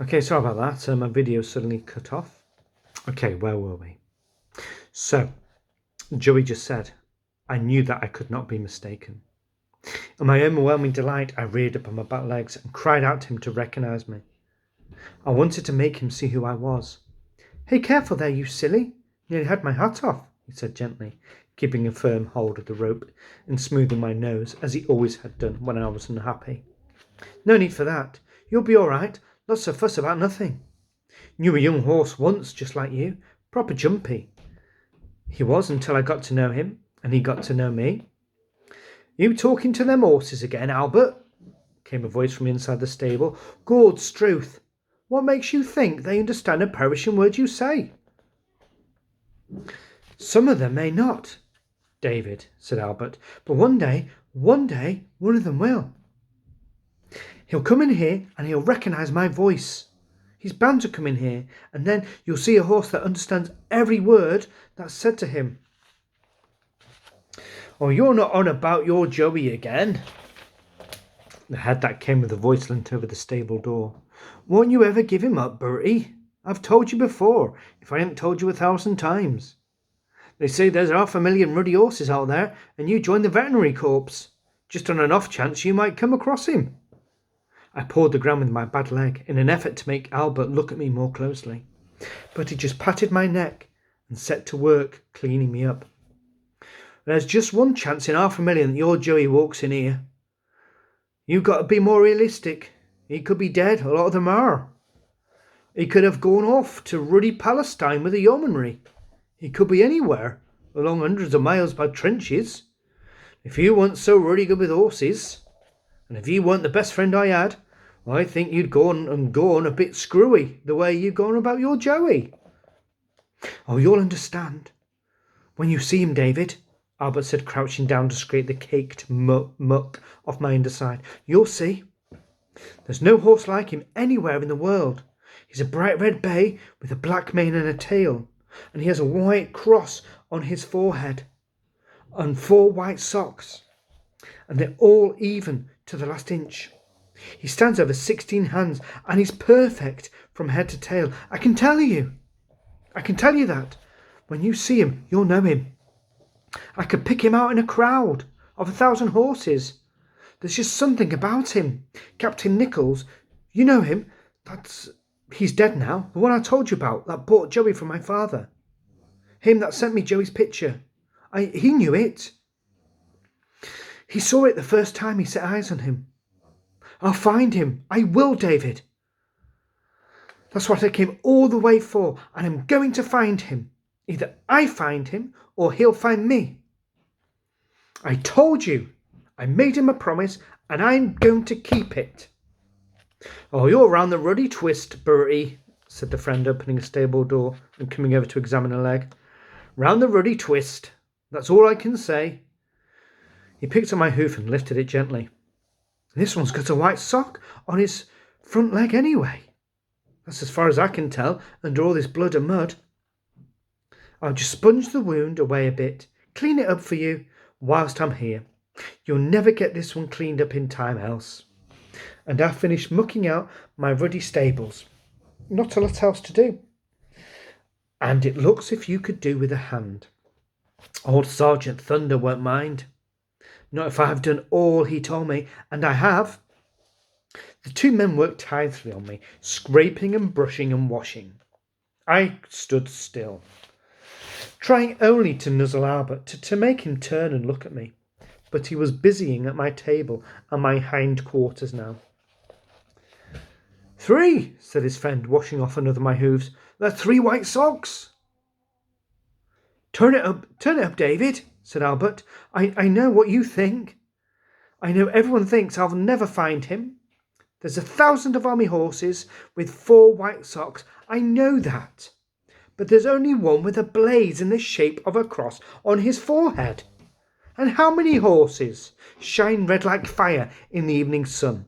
Okay, sorry about that. My video suddenly cut off. Okay, where were we? So, Joey just said, I knew that I could not be mistaken. In my overwhelming delight, I reared up on my back legs and cried out to him to recognise me. I wanted to make him see who I was. Hey, careful there, you silly. You nearly had my hat off, he said gently, keeping a firm hold of the rope and smoothing my nose as he always had done when I was unhappy. No need for that. You'll be all right. Lots of fuss about nothing. Knew a young horse once, just like you. Proper jumpy. He was until I got to know him, and he got to know me. You talking to them horses again, Albert? Came a voice from inside the stable. Gord's truth. What makes you think they understand a perishing word you say? Some of them may not, David, said Albert, but one day, one of them will. He'll come in here and he'll recognise my voice. He's bound to come in here, and then you'll see a horse that understands every word that's said to him. Oh, you're not on about your Joey again. The head that came with the voice leant over the stable door. Won't you ever give him up, Bertie? I've told you before, if I hadn't told you 1,000 times. They say there's 500,000 ruddy horses out there, and you join the veterinary corps. Just on an off chance you might come across him. I pawed the ground with my bad leg in an effort to make Albert look at me more closely, but he just patted my neck and set to work cleaning me up. There's just one chance in 500,000 that your Joey walks in here. You've got to be more realistic. He could be dead, a lot of them are. He could have gone off to ruddy Palestine with a yeomanry. He could be anywhere, along hundreds of miles by trenches. If you weren't so ruddy good with horses, and if you weren't the best friend I had, I think you'd gone a bit screwy, the way you've gone about your Joey. Oh, you'll understand. When you see him, David, Albert said, crouching down to scrape the caked muck off my underside. You'll see. There's no horse like him anywhere in the world. He's a bright red bay with a black mane and a tail, and he has a white cross on his forehead, and 4 white socks, and they're all even to the last inch. He stands over 16 hands, and he's perfect from head to tail. I can tell you that. When you see him, you'll know him. I could pick him out in a crowd of 1,000 horses. There's just something about him. Captain Nichols, you know him. He's dead now. The one I told you about, that bought Joey from my father. Him that sent me Joey's picture. He knew it. He saw it the first time he set eyes on him. I'll find him. I will, David. That's what I came all the way for, and I'm going to find him. Either I find him, or he'll find me. I told you. I made him a promise, and I'm going to keep it. Oh, you're round the ruddy twist, Bertie, said the friend, opening a stable door and coming over to examine a leg. Round the ruddy twist. That's all I can say. He picked up my hoof and lifted it gently. This one's got a white sock on his front leg anyway. That's as far as I can tell under all this blood and mud. I'll just sponge the wound away a bit, clean it up for you whilst I'm here. You'll never get this one cleaned up in time else. And I finished mucking out my ruddy stables. Not a lot else to do. And it looks if you could do with a hand. Old Sergeant Thunder won't mind. Not if I've done all he told me, and I have. The 2 men worked tirelessly on me, scraping and brushing and washing. I stood still, trying only to nuzzle Albert, to make him turn and look at me. But he was busying at my table and my hind quarters now. 3, said his friend, washing off another of my hooves. They're 3 white socks. Turn it up, David, said Albert. I know what you think. I know everyone thinks I'll never find him. There's 1,000 of army horses with 4 white socks. I know that. But there's only one with a blaze in the shape of a cross on his forehead. And how many horses shine red like fire in the evening sun?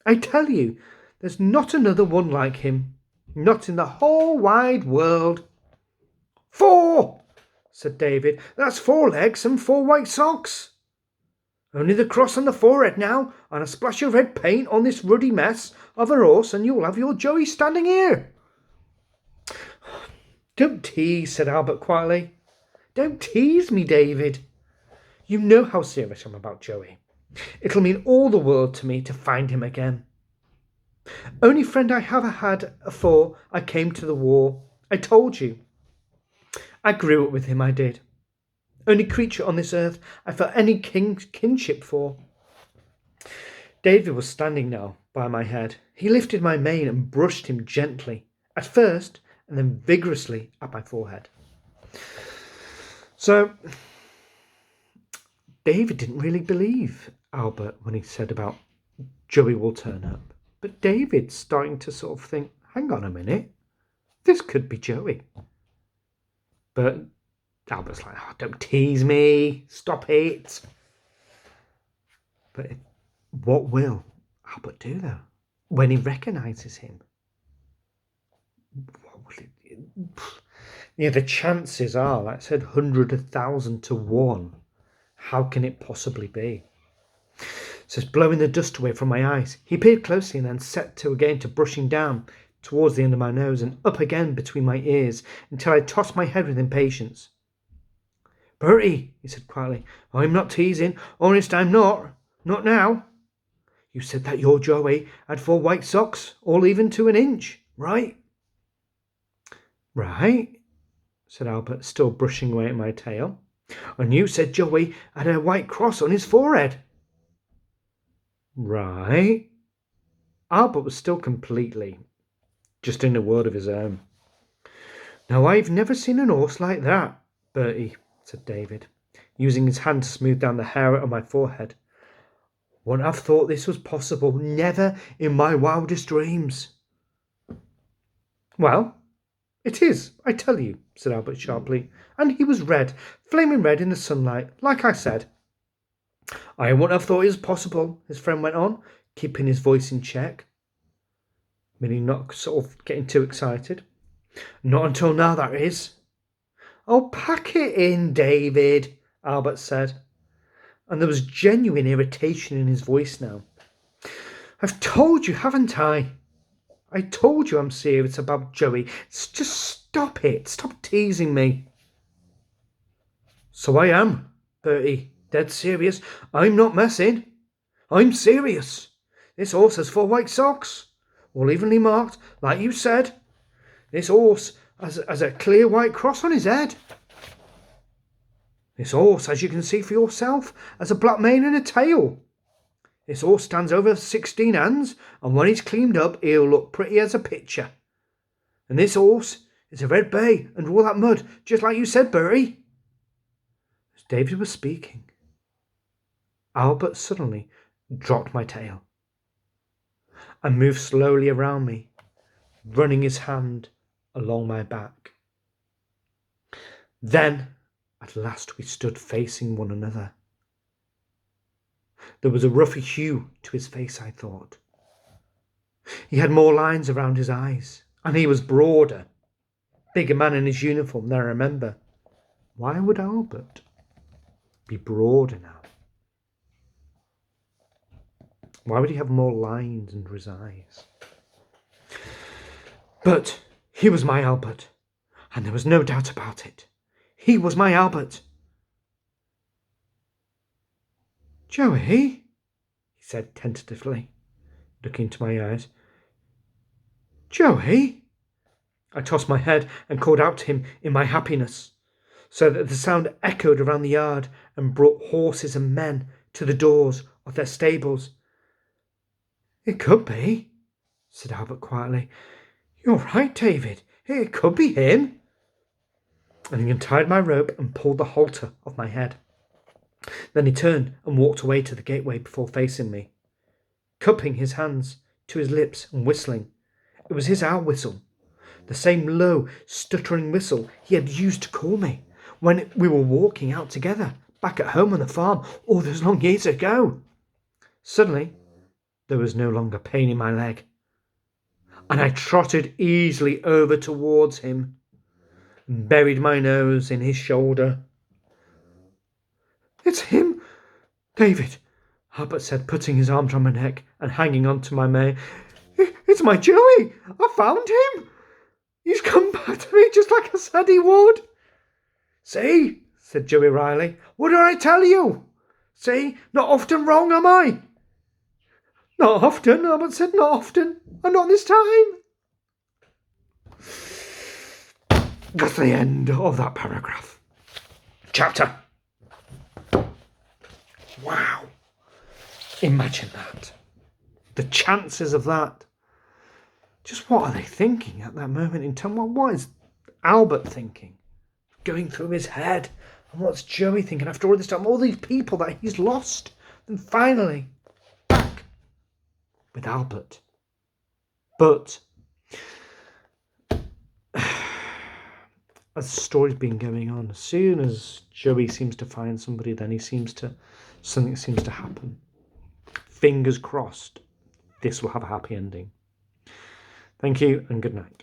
I tell you, there's not another one like him. Not in the whole wide world. 4, said David. That's 4 legs and 4 white socks. Only the cross on the forehead now, and a splash of red paint on this ruddy mess. of a horse and you'll have your Joey standing here. Don't tease, said Albert quietly. Don't tease me, David. You know how serious I'm about Joey. It'll mean all the world to me to find him again. Only friend I ever had afore I came to the war. I told you. I grew up with him, I did. Only creature on this earth I felt any kinship for. David was standing now by my head. He lifted my mane and brushed him gently, at first, and then vigorously at my forehead. So, David didn't really believe Albert when he said about Joey will turn up. But David's starting to sort of think, hang on a minute, this could be Joey. But Albert's like, oh, don't tease me, stop it. But what will Albert do though when he recognises him? What will it, the chances are, like I said, 100,000 to 1. How can it possibly be? So it's blowing the dust away from my eyes. He peered closely and then set to again to brushing down towards the end of my nose and up again between my ears until I tossed my head with impatience. Bertie, he said quietly, I'm not teasing. Honest, I'm not. Not now. You said that your Joey had 4 white socks, all even to an inch, right? Right, said Albert, still brushing away at my tail. And you said Joey had a white cross on his forehead. Right. Albert was still completely just in a world of his own. Now, I've never seen an horse like that, Bertie, said David, using his hand to smooth down the hair on my forehead. Wouldn't have thought this was possible, never in my wildest dreams. Well, it is, I tell you, said Albert sharply, and he was red, flaming red in the sunlight, like I said. I wouldn't have thought it was possible, his friend went on, keeping his voice in check, meaning not sort of getting too excited. Not until now, that is. Oh, pack it in, David, Albert said, and there was genuine irritation in his voice now. I've told you, haven't I? I told you I'm serious about Joey. Just stop it. Stop teasing me. So I am, Bertie. Dead serious. I'm not messing. I'm serious. This horse has 4 white socks, all evenly marked, like you said. This horse has a clear white cross on his head. This horse, as you can see for yourself, has a black mane and a tail. This horse stands over 16 hands, and when he's cleaned up, he'll look pretty as a picture. And this horse is a red bay and all that mud, just like you said, Bertie. As David was speaking, Albert suddenly dropped my tail and moved slowly around me, running his hand along my back. Then, at last, we stood facing one another. There was a rougher hue to his face, I thought. He had more lines around his eyes, and he was broader, bigger man in his uniform than I remember. Why would Albert be broader now? Why would he have more lines under his eyes? But he was my Albert, and there was no doubt about it. He was my Albert. Joey, he said tentatively, looking into my eyes. Joey? I tossed my head and called out to him in my happiness, so that the sound echoed around the yard and brought horses and men to the doors of their stables. It could be, said Albert quietly. You're right, David. It could be him. And he untied my rope and pulled the halter off my head. Then he turned and walked away to the gateway before facing me, cupping his hands to his lips and whistling. It was his owl whistle, the same low, stuttering whistle he had used to call me when we were walking out together back at home on the farm all those long years ago. Suddenly, there was no longer pain in my leg, and I trotted easily over towards him and buried my nose in his shoulder. It's him, David, Albert said, putting his arms around my neck and hanging on to my mane. It's my Joey! I found him! He's come back to me just like I said he would. See, said Joey Riley. What did I tell you? See, not often wrong, am I? Not often, Albert said, not often. And not this time. That's the end of that paragraph. Chapter. Wow. Imagine that. The chances of that. Just what are they thinking at that moment in time? What is Albert thinking? Going through his head. And what's Joey thinking after all this time? All these people that he's lost. And finally, back with Albert. But as the story's been going on, as soon as Joey seems to find somebody, then something seems to happen. Fingers crossed, this will have a happy ending. Thank you and good night.